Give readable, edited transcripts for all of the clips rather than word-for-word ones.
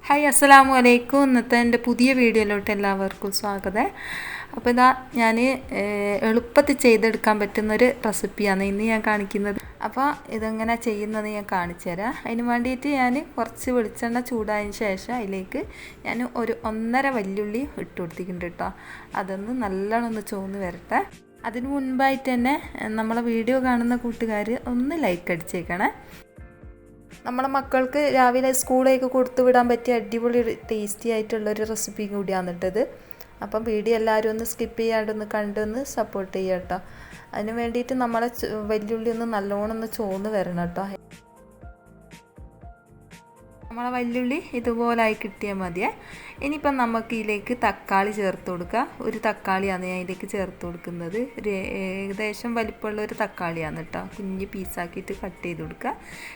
Hi അസ്സലാമു അലൈക്കും. ഇന്നത്തെ എൻ്റെ പുതിയ വീഡിയോയിലോട്ട് എല്ലാവർക്കും സ്വാഗതം. അപ്പോൾ ഇതാ ഞാൻ എളുപ്പത്തിൽ ചെയ്തെടുക്കാൻ പറ്റുന്നൊരു റെസിപ്പിയാണ് ഇന്ന് ഞാൻ കാണിക്കുന്നത്. അപ്പോൾ ഇതെങ്ങനെ ചെയ്യുന്നത് ഞാൻ കാണിച്ചു തരാം. അതിന് വേണ്ടിയിട്ട് ഞാൻ കുറച്ച് വെളിച്ചെണ്ണ ചൂടായതിന് ശേഷം അതിലേക്ക് ഞാൻ ഒരു 1.5 വല്യുള്ളി ഇട്ട് കൊടുത്തിട്ടുണ്ട് കേട്ടോ. അതൊന്ന് നല്ലോണം ഒന്ന് ചുവന്ന് വരട്ടെ. അതിന് മുൻപായിട്ട് തന്നെ നമ്മളെ വീഡിയോ കാണുന്ന കൂട്ടുകാർ ഒന്ന് ലൈക്ക് അടിച്ചേക്കണേ. നമ്മളെ മക്കൾക്ക് രാവിലെ സ്കൂളിലേക്ക് കൊടുത്തു വിടാൻ പറ്റിയ അടിപൊളി ടേസ്റ്റി ആയിട്ടുള്ളൊരു റെസിപ്പി കൂടിയാണ് ഇട്ടത്. അപ്പം വീഡിയോ എല്ലാവരും ഒന്ന് സ്കിപ്പ് ചെയ്യാണ്ടൊന്ന് കണ്ടൊന്ന് സപ്പോർട്ട് ചെയ്യുക കേട്ടോ. അതിന് വേണ്ടിയിട്ട് നമ്മളെ വല്യുള്ളി ഒന്ന് നല്ലോണം ഒന്ന് ചുവന്ന് വരണം കേട്ടോ. നമ്മളെ വല്യുള്ളി ഇതുപോലായി കിട്ടിയാൽ മതിയേ. ഇനിയിപ്പം നമുക്ക് ഇതിലേക്ക് തക്കാളി ചേർത്ത് കൊടുക്കുക. ഒരു തക്കാളിയാണ് ഞാൻ ഇതിലേക്ക് ചേർത്ത് കൊടുക്കുന്നത്. ഏകദേശം വലിപ്പമുള്ള ഒരു തക്കാളിയാണ് കേട്ടോ. കുഞ്ഞ് പീസാക്കിയിട്ട് കട്ട് ചെയ്ത് കൊടുക്കുക.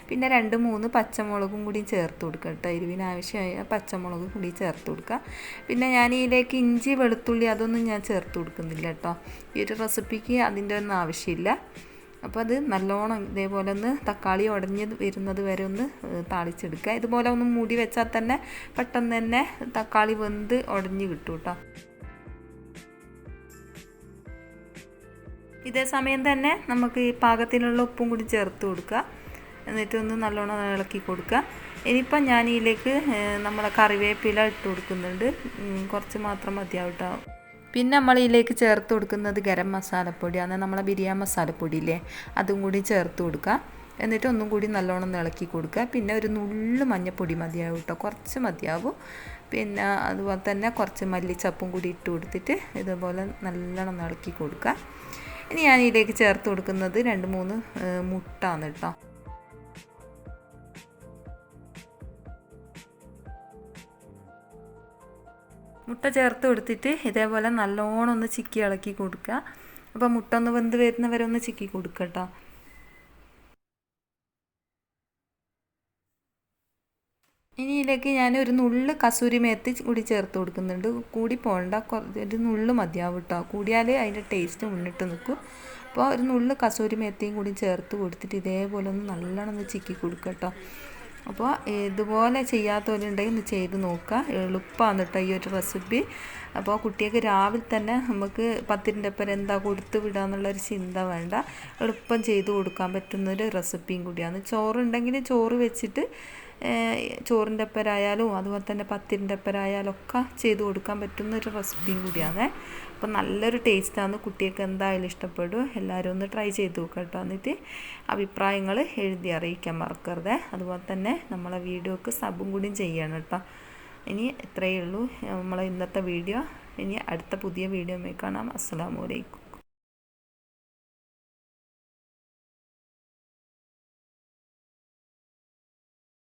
പിന്നെ 2-3 പച്ചമുളകും കൂടി ചേർത്ത് കൊടുക്കുക കേട്ടോ. എരിവിന് ആവശ്യമായ പച്ചമുളക് കൂടി ചേർത്ത് കൊടുക്കുക. പിന്നെ ഞാൻ ഇതിലേക്ക് ഇഞ്ചി വെളുത്തുള്ളി അതൊന്നും ഞാൻ ചേർത്ത് കൊടുക്കുന്നില്ല കേട്ടോ. ഈ ഒരു റെസിപ്പിക്ക് അതിൻ്റെ ഒന്നും ആവശ്യമില്ല. അപ്പോൾ അത് നല്ലോണം ഇതേപോലെ ഒന്ന് തക്കാളി ഉടഞ്ഞ് വരുന്നത് വരെ ഒന്ന് താളിച്ചെടുക്കുക. ഇതുപോലെ ഒന്ന് മൂടി വെച്ചാൽ തന്നെ പെട്ടെന്ന് തന്നെ തക്കാളി വെന്ത് ഉടഞ്ഞ് കിട്ടും കേട്ടോ. ഇതേ സമയം തന്നെ നമുക്ക് ഈ പാകത്തിനുള്ള ഉപ്പും കൂടി ചേർത്ത് കൊടുക്കുക. എന്നിട്ടൊന്ന് നല്ലോണം ഇളക്കി കൊടുക്കുക. ഇനിയിപ്പം ഞാൻ ഇതിലേക്ക് നമ്മളെ കറിവേപ്പില ഇട്ട് കൊടുക്കുന്നുണ്ട്. കുറച്ച് മാത്രം മതിയാവും കേട്ടോ. പിന്നെ നമ്മൾ ഇതിലേക്ക് ചേർത്ത് കൊടുക്കുന്നത് ഗരം മസാലപ്പൊടിയാണ്. നമ്മളെ ബിരിയാണി മസാലപ്പൊടിയില്ലേ, അതും കൂടി ചേർത്ത് കൊടുക്കുക. എന്നിട്ട് ഒന്നും കൂടി നല്ലോണം ഇളക്കി കൊടുക്കുക. പിന്നെ ഒരു നുള്ളു മഞ്ഞൾപ്പൊടി മതിയാവും കേട്ടോ, കുറച്ച് മതിയാവും. പിന്നെ അതുപോലെ തന്നെ കുറച്ച് മല്ലിച്ചപ്പും കൂടി ഇട്ട് കൊടുത്തിട്ട് ഇതുപോലെ നല്ലോണം ഇളക്കി കൊടുക്കുക. ഇനി ഞാൻ ഇതിലേക്ക് ചേർത്ത് കൊടുക്കുന്നത് 2-3 മുട്ടയാണ് കേട്ടോ. മുട്ട ചേർത്ത് കൊടുത്തിട്ട് ഇതേപോലെ നല്ലോണം ഒന്ന് ചിക്കി ഇളക്കി കൊടുക്കുക. അപ്പോൾ മുട്ട ഒന്ന് വെന്ത് വരുന്നവരെ ഒന്ന് ചിക്കി കൊടുക്കുക കേട്ടോ. ഇനി ഇതിലേക്ക് ഞാൻ ഒരു നുള്ള് കസൂരി മേത്തി കൂടി ചേർത്ത് കൊടുക്കുന്നുണ്ട്. കൂടി പോകണ്ട, ഒരു നുള്ള് മതിയാവും കേട്ടോ. കൂടിയാൽ അതിൻ്റെ ടേസ്റ്റ് മുന്നിട്ട് നിൽക്കും. അപ്പോൾ ഒരു നുള്ള് കസൂരി മേത്തിയും കൂടി ചേർത്ത് കൊടുത്തിട്ട് ഇതേപോലെ ഒന്ന് നല്ലോണം ഒന്ന് ചിക്കി കൊടുക്കുക കേട്ടോ. അപ്പോൾ ഇതുപോലെ ചെയ്യാത്തവരുണ്ടെങ്കിൽ ഒന്ന് ചെയ്ത് നോക്കുക. എളുപ്പമാണ് കേട്ടോ ഈ ഒരു റെസിപ്പി. അപ്പോൾ കുട്ടികൾക്ക് രാവിലെ തന്നെ നമുക്ക് പത്തിരിൻ്റെ ഒപ്പം എന്താ കൊടുത്ത് വിടാമെന്നുള്ളൊരു ചിന്ത വേണ്ട. എളുപ്പം ചെയ്ത് കൊടുക്കാൻ പറ്റുന്നൊരു റെസിപ്പിയും കൂടിയാണ്. ചോറുണ്ടെങ്കിൽ ചോറ് വെച്ചിട്ട് ചോറിൻ്റെ ഒപ്പരായാലും അതുപോലെ തന്നെ പത്തിരിൻ്റെ ഒപ്പരായാലും ഒക്കെ ചെയ്ത് കൊടുക്കാൻ പറ്റുന്നൊരു റെസിപ്പിയും കൂടിയാണ്. അപ്പോൾ നല്ലൊരു ടേസ്റ്റാണ്. കുട്ടികൾക്ക് എന്തായാലും ഇഷ്ടപ്പെടും. എല്ലാവരും ഒന്ന് ട്രൈ ചെയ്ത് നോക്കാം കേട്ടോ. എന്നിട്ട് അഭിപ്രായങ്ങൾ എഴുതി അറിയിക്കാൻ മറക്കരുത്. അതുപോലെ തന്നെ നമ്മളെ വീഡിയോക്ക് സബും കൂടിയും ചെയ്യണം കേട്ടോ. ഇനി ഇത്രയേ ഉള്ളൂ നമ്മളെ ഇന്നത്തെ വീഡിയോ. ഇനി അടുത്ത പുതിയ വീഡിയോയിൽ കാണാം. അസ്സലാമു അലൈക്കും.